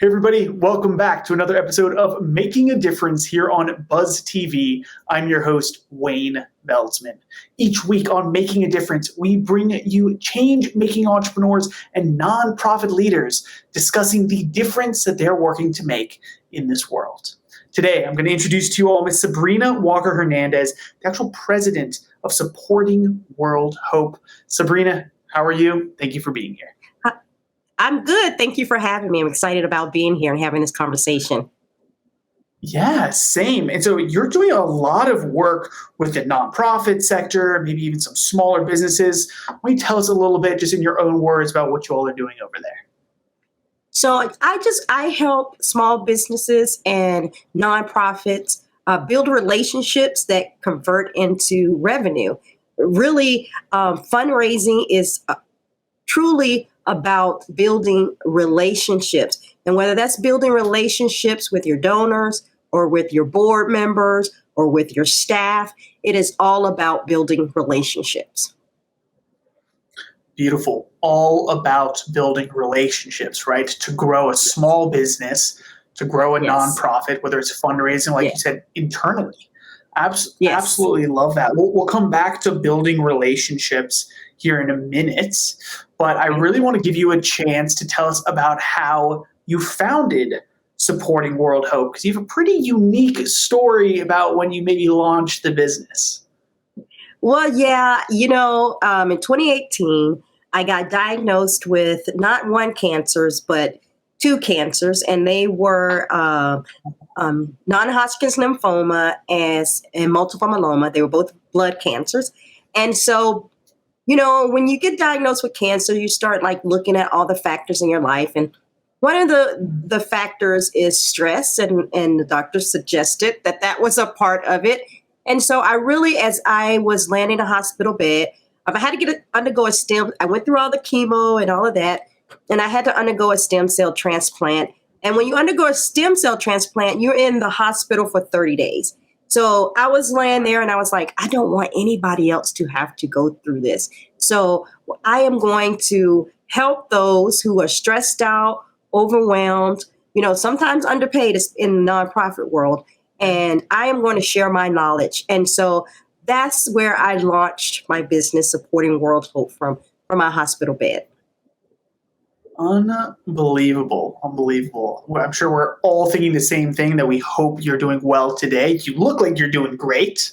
Hey everybody, welcome back to another episode of Making a Difference here on Buzz TV. I'm your host, Wayne Veldsman. Each week on Making a Difference, we bring you change-making entrepreneurs and nonprofit leaders discussing the difference that they're working to make in this world. Today, I'm going to introduce to you all Ms. Sabrina Walker Hernandez, the actual president of Supporting World Hope. Sabrina, how are you? Thank you for being here. I'm good. Thank you for having me. I'm excited about being here and having this conversation. Yeah, same. And so you're doing a lot of work with the nonprofit sector, maybe even some smaller businesses. Why don't you tell us a little bit, just in your own words, about what you all are doing over there? So I help small businesses and nonprofits build relationships that convert into revenue. Really, fundraising is truly about building relationships. And whether that's building relationships with your donors or with your board members or with your staff, it is all about building relationships. Beautiful. All about building relationships, right? To grow a small business, to grow a nonprofit, whether it's fundraising, like you said, internally. Absolutely love that. We'll come back to building relationships here in a minute, but I really want to give you a chance to tell us about how you founded Supporting World Hope, because you have a pretty unique story about when you maybe launched the business. Well, yeah, in 2018, I got diagnosed with not one cancers, but two cancers, and they were non-Hodgkin's lymphoma and multiple myeloma. They were both blood cancers. And so, when you get diagnosed with cancer, you start looking at all the factors in your life. And one of the factors is stress. And the doctor suggested that was a part of it. And so as I was laying in a hospital bed, I had to undergo a stem. I went through all the chemo and all of that. And I had to undergo a stem cell transplant. And when you undergo a stem cell transplant, you're in the hospital for 30 days. So I was laying there and I was like, I don't want anybody else to have to go through this. So I am going to help those who are stressed out, overwhelmed, sometimes underpaid in the nonprofit world. And I am going to share my knowledge. And so that's where I launched my business, Supporting World Hope, from my hospital bed. Unbelievable. Well, I'm sure we're all thinking the same thing, that we hope you're doing well today. You look like you're doing great.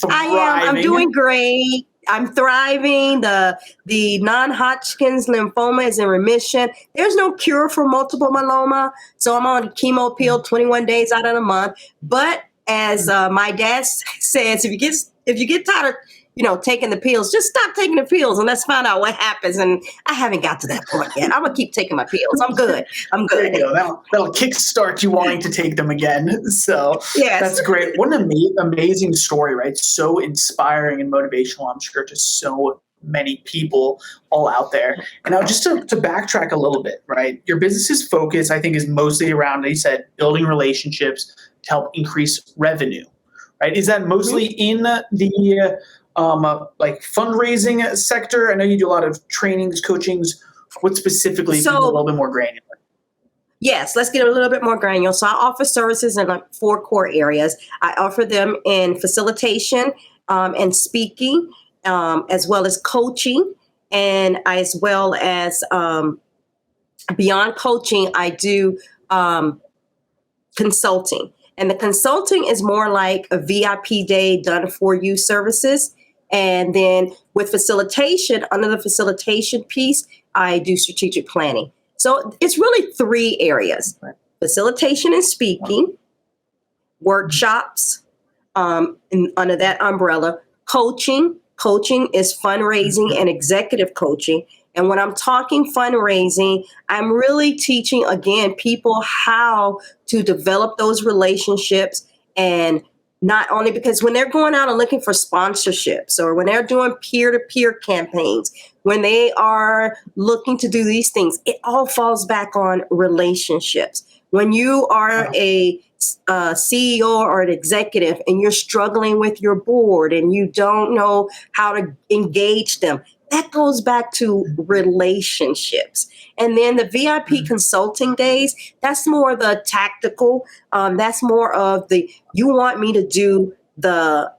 I am. I'm doing great. I'm thriving. The non-Hodgkin's lymphoma is in remission. There's no cure for multiple myeloma. So I'm on a chemo pill 21 days out of the month. But as my dad says, if you get tired of taking the pills, just stop taking the pills and let's find out what happens. And I haven't got to that point yet. I'm going to keep taking my pills. I'm good. There you go. That'll kickstart you wanting to take them again. So That's great. What an amazing story, right? So inspiring and motivational, I'm sure, to so many people all out there. And now just to backtrack a little bit, right? Your business's focus, I think, is mostly around, you said, building relationships to help increase revenue, right? Is that mostly in the fundraising sector? I know you do a lot of trainings, coachings. What specifically is a little bit more granular? Yes, let's get a little bit more granular. So I offer services in 4 core areas. I offer them in facilitation and speaking, as well as coaching, and as well as beyond coaching, I do consulting. And the consulting is more like a VIP day done for you services. And then with facilitation, under the facilitation piece, I do strategic planning. So it's really 3 areas: facilitation and speaking, workshops, and under that umbrella, coaching. Coaching is fundraising and executive coaching. And when I'm talking fundraising, I'm really teaching, again, people how to develop those relationships. And not only because when they're going out and looking for sponsorships, or when they're doing peer-to-peer campaigns, when they are looking to do these things, it all falls back on relationships. When you are a CEO or an executive and you're struggling with your board and you don't know how to engage them, that goes back to relationships. And then the VIP consulting days, that's more the tactical. That's more of the, you want me to do the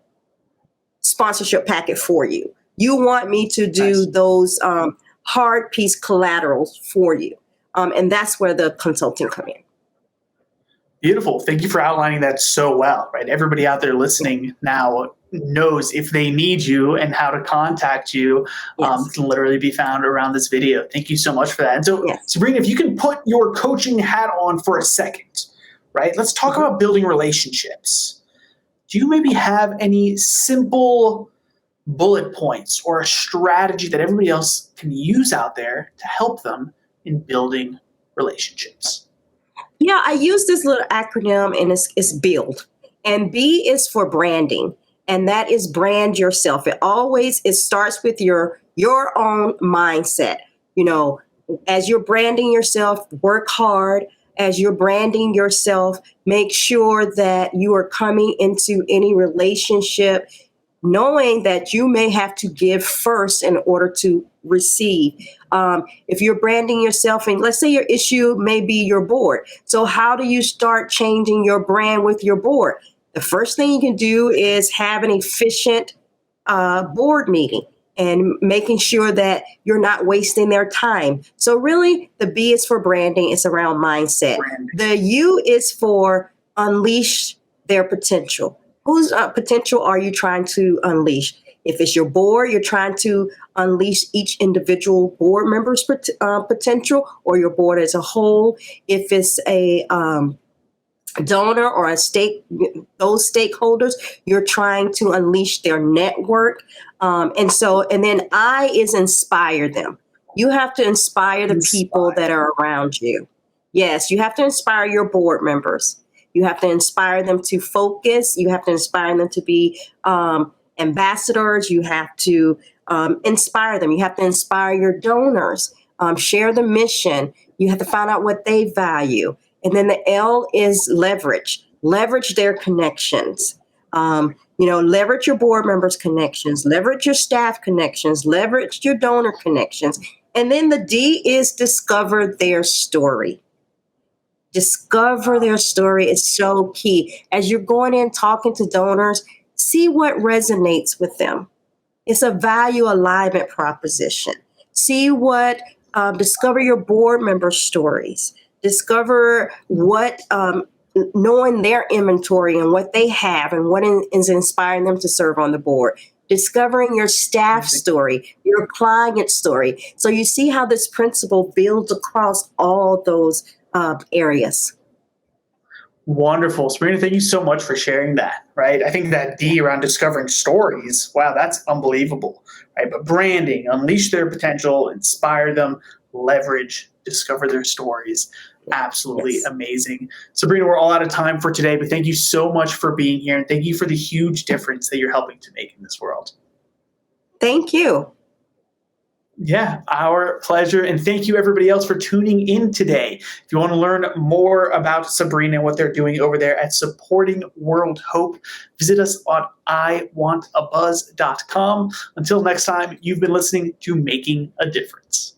sponsorship packet for you. You want me to do those hard piece collaterals for you. And that's where the consulting come in. Beautiful. Thank you for outlining that so well, right? Everybody out there listening now knows if they need you and how to contact you. Can literally be found around this video. Thank you so much for that. And so, Sabrina, if you can put your coaching hat on for a second, right? Let's talk about building relationships. Do you maybe have any simple bullet points or a strategy that everybody else can use out there to help them in building relationships? Yeah, I use this little acronym, and it's BUILD. And B is for branding, and that is brand yourself. It starts with your own mindset. You know, as you're branding yourself, work hard. As you're branding yourself, make sure that you are coming into any relationship knowing that you may have to give first in order to receive. If you're branding yourself, and let's say your issue may be your board. So how do you start changing your brand with your board? The first thing you can do is have an efficient board meeting and making sure that you're not wasting their time. So really, the B is for branding. It's around mindset. The U is for unleash their potential. Whose potential are you trying to unleash? If it's your board, you're trying to unleash each individual board member's potential, or your board as a whole. If it's a donor or those stakeholders, you're trying to unleash their network. And then I is inspire them. You have to inspire the people that are around you. Yes, you have to inspire your board members. You have to inspire them to focus. You have to inspire them to be ambassadors. You have to inspire them. You have to inspire your donors. Share the mission. You have to find out what they value. And then the L is leverage. Leverage their connections. Leverage your board members' connections. Leverage your staff connections. Leverage your donor connections. And then the D is discover their story. Discover their story is so key. As you're going in talking to donors, see what resonates with them. It's a value alignment proposition. See what, discover your board member stories. Discover what, knowing their inventory and what they have and what is inspiring them to serve on the board. Discovering your staff story, your client story. So you see how this principle builds across all those areas. Wonderful. Sabrina, thank you so much for sharing that, right? I think that D around discovering stories, wow, that's unbelievable, right? But branding, unleash their potential, inspire them, leverage, discover their stories. Absolutely amazing. Sabrina, we're all out of time for today, but thank you so much for being here, and thank you for the huge difference that you're helping to make in this world. Thank you. Yeah, our pleasure. And thank you, everybody else, for tuning in today. If you want to learn more about Sabrina and what they're doing over there at Supporting World Hope, visit us on iwantabuzz.com. Until next time, you've been listening to Making a Difference.